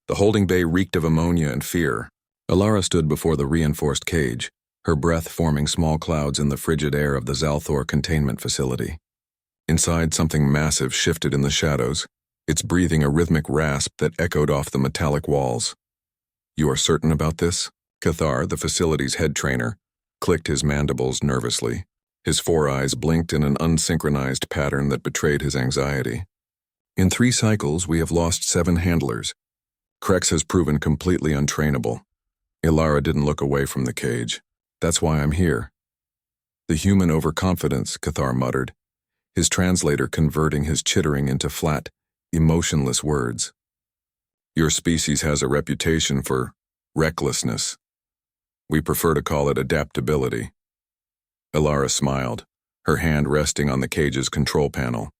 The holding bay reeked of ammonia and fear. Alara stood before the reinforced cage, her breath forming small clouds in the frigid air of the Zalthor containment facility. Inside, something massive shifted in the shadows, its breathing a rhythmic rasp that echoed off the metallic walls. "You are certain about this?" Cathar, the facility's head trainer, clicked his mandibles nervously. His four eyes blinked in an unsynchronized pattern that betrayed his anxiety. "In 3 cycles, we have lost 7 handlers. Krex has proven completely untrainable." Ilara didn't look away from the cage. "That's why I'm here." "The human overconfidence," Cathar muttered, his translator converting his chittering into flat, emotionless words. "Your species has a reputation for recklessness. We prefer to call it adaptability." Ilara smiled, her hand resting on the cage's control panel.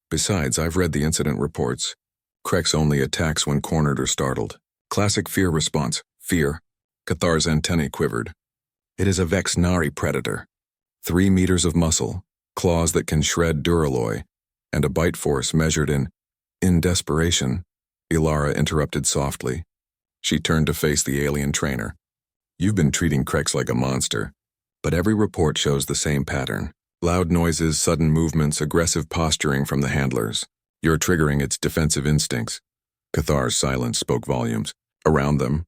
"Besides, I've read the incident reports. Krex only attacks when cornered or startled. Classic fear response. Fear." Cathar's antennae quivered. "It is a Vexnari predator. 3 meters of muscle, claws that can shred duralloy, and a bite force measured in desperation," Ilara interrupted softly. She turned to face the alien trainer. "You've been treating Krex like a monster, but every report shows the same pattern. Loud noises, sudden movements, aggressive posturing from the handlers. You're triggering its defensive instincts." Cathar's silence spoke volumes. Around them,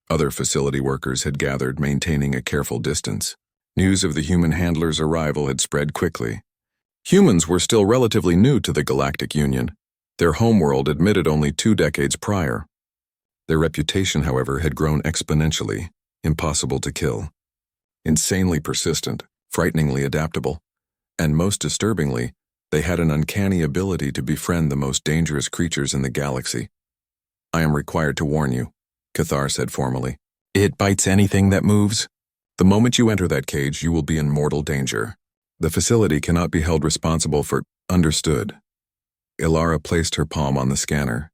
other facility workers had gathered, maintaining a careful distance. News of the human handler's arrival had spread quickly. Humans were still relatively new to the Galactic Union, their homeworld admitted only 2 decades prior. Their reputation, however, had grown exponentially, impossible to kill. Insanely persistent, frighteningly adaptable, and most disturbingly, they had an uncanny ability to befriend the most dangerous creatures in the galaxy. "I am required to warn you," Cathar said formally. "It bites anything that moves. The moment you enter that cage, you will be in mortal danger. The facility cannot be held responsible for..." "Understood." Ilara placed her palm on the scanner.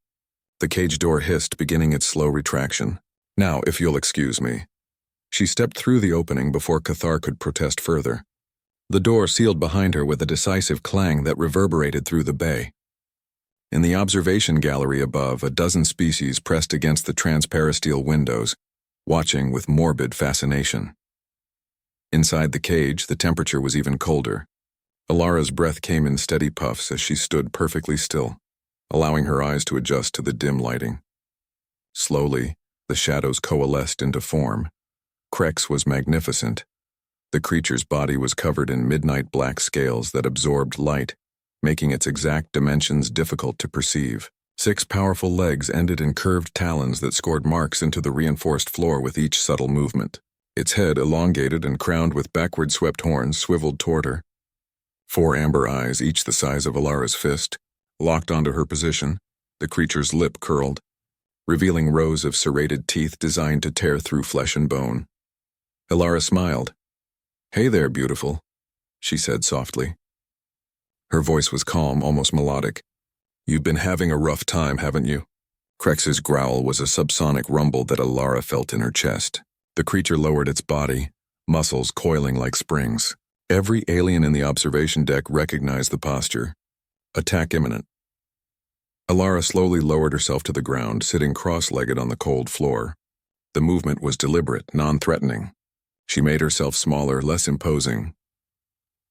The cage door hissed, beginning its slow retraction. "Now, if you'll excuse me." She stepped through the opening before Cathar could protest further. The door sealed behind her with a decisive clang that reverberated through the bay. In the observation gallery above, a dozen species pressed against the transparisteel windows, watching with morbid fascination. Inside the cage, the temperature was even colder. Alara's breath came in steady puffs as she stood perfectly still, allowing her eyes to adjust to the dim lighting. Slowly, the shadows coalesced into form. Krex was magnificent. The creature's body was covered in midnight black scales that absorbed light, making its exact dimensions difficult to perceive. 6 powerful legs ended in curved talons that scored marks into the reinforced floor with each subtle movement. Its head, elongated and crowned with backward-swept horns, swiveled toward her. 4 amber eyes, each the size of Alara's fist, locked onto her position. The creature's lip curled, revealing rows of serrated teeth designed to tear through flesh and bone. Ilara smiled. "Hey there, beautiful," she said softly. Her voice was calm, almost melodic. "You've been having a rough time, haven't you?" Krex's growl was a subsonic rumble that Ilara felt in her chest. The creature lowered its body, muscles coiling like springs. Every alien in the observation deck recognized the posture. Attack imminent. Ilara slowly lowered herself to the ground, sitting cross-legged on the cold floor. The movement was deliberate, non-threatening. She made herself smaller, less imposing.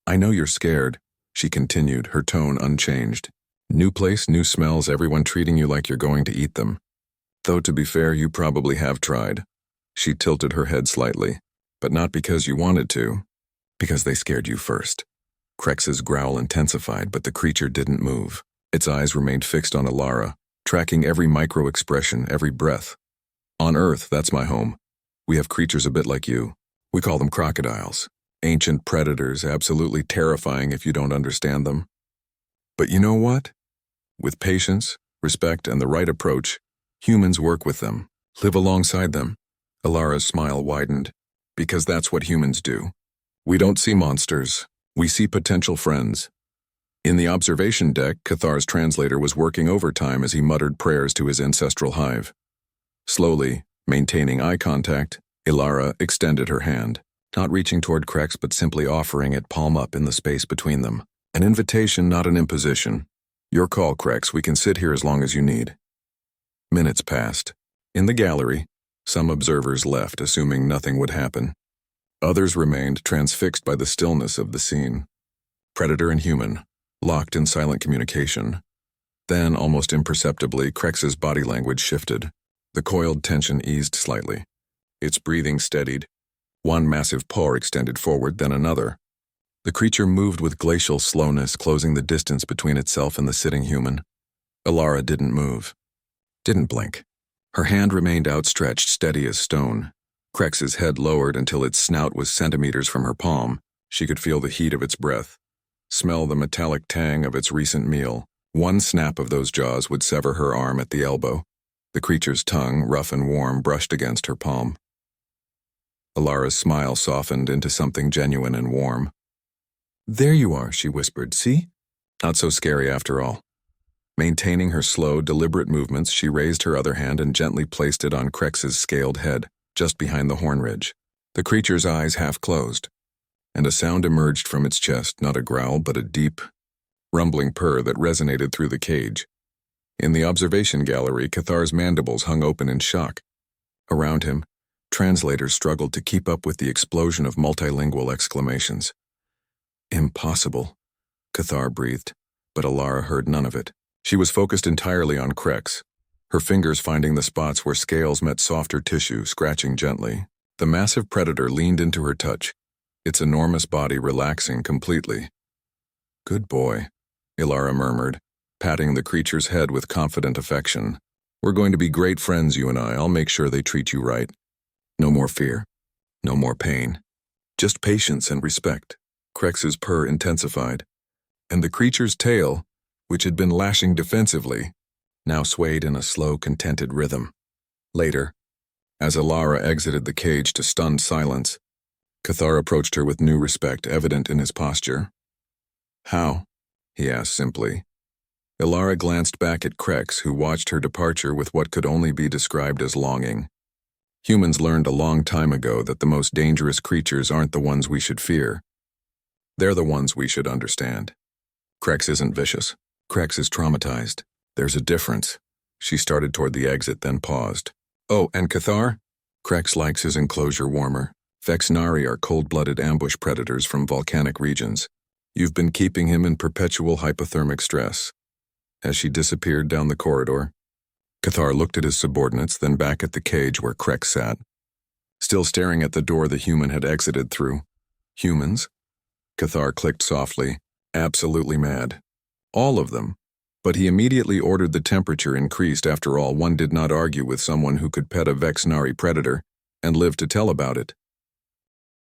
"I know you're scared," she continued, her tone unchanged. "New place, new smells, everyone treating you like you're going to eat them. Though to be fair, you probably have tried." She tilted her head slightly. "But not because you wanted to. Because they scared you first." Krex's growl intensified, but the creature didn't move. Its eyes remained fixed on Ilara, tracking every micro-expression, every breath. "On Earth, that's my home. We have creatures a bit like you. We call them crocodiles. Ancient predators, absolutely terrifying if you don't understand them. But you know what? With patience, respect, and the right approach, humans work with them, live alongside them." Ilara's smile widened. "Because that's what humans do. We don't see monsters. We see potential friends." In the observation deck, Cathar's translator was working overtime as he muttered prayers to his ancestral hive. Slowly, maintaining eye contact, Ilara extended her hand, not reaching toward Krex but simply offering it palm up in the space between them. An invitation, not an imposition. "Your call, Krex. We can sit here as long as you need." Minutes passed. In the gallery, some observers left, assuming nothing would happen. Others remained transfixed by the stillness of the scene. Predator and human, locked in silent communication. Then, almost imperceptibly, Krex's body language shifted. The coiled tension eased slightly. Its breathing steadied. One massive paw extended forward, then another. The creature moved with glacial slowness, closing the distance between itself and the sitting human. Alara didn't move. Didn't blink. Her hand remained outstretched, steady as stone. Krex's head lowered until its snout was centimeters from her palm. She could feel the heat of its breath, smell the metallic tang of its recent meal. One snap of those jaws would sever her arm at the elbow. The creature's tongue, rough and warm, brushed against her palm. Alara's smile softened into something genuine and warm. "There you are," she whispered. "See? Not so scary after all." Maintaining her slow, deliberate movements, she raised her other hand and gently placed it on Krex's scaled head, just behind the horn ridge. The creature's eyes half closed, and a sound emerged from its chest, not a growl, but a deep, rumbling purr that resonated through the cage. In the observation gallery, Cathar's mandibles hung open in shock. Around him, translators struggled to keep up with the explosion of multilingual exclamations. "Impossible," Cathar breathed, but Alara heard none of it. She was focused entirely on Krex, her fingers finding the spots where scales met softer tissue, scratching gently. The massive predator leaned into her touch, its enormous body relaxing completely. "Good boy," Alara murmured, patting the creature's head with confident affection. "We're going to be great friends, you and I. I'll make sure they treat you right. No more fear. No more pain. Just patience and respect." Krex's purr intensified, and the creature's tail, which had been lashing defensively, now swayed in a slow, contented rhythm. Later, as Alara exited the cage to stunned silence, Cathar approached her with new respect evident in his posture. "How?" he asked simply. Alara glanced back at Krex, who watched her departure with what could only be described as longing. Humans learned a long time ago that the most dangerous creatures aren't the ones we should fear. They're the ones we should understand. Krex isn't vicious. Krex is traumatized. There's a difference. She started toward the exit, then paused. "Oh, and Cathar?" "Krex likes his enclosure warmer. Vexnari are cold-blooded ambush predators from volcanic regions. You've been keeping him in perpetual hypothermic stress." As she disappeared down the corridor, Cathar looked at his subordinates, then back at the cage where Krex sat, still staring at the door the human had exited through. "Humans?" Cathar clicked softly, absolutely mad. "All of them." But he immediately ordered the temperature increased. After all, one did not argue with someone who could pet a Vexnari predator and live to tell about it.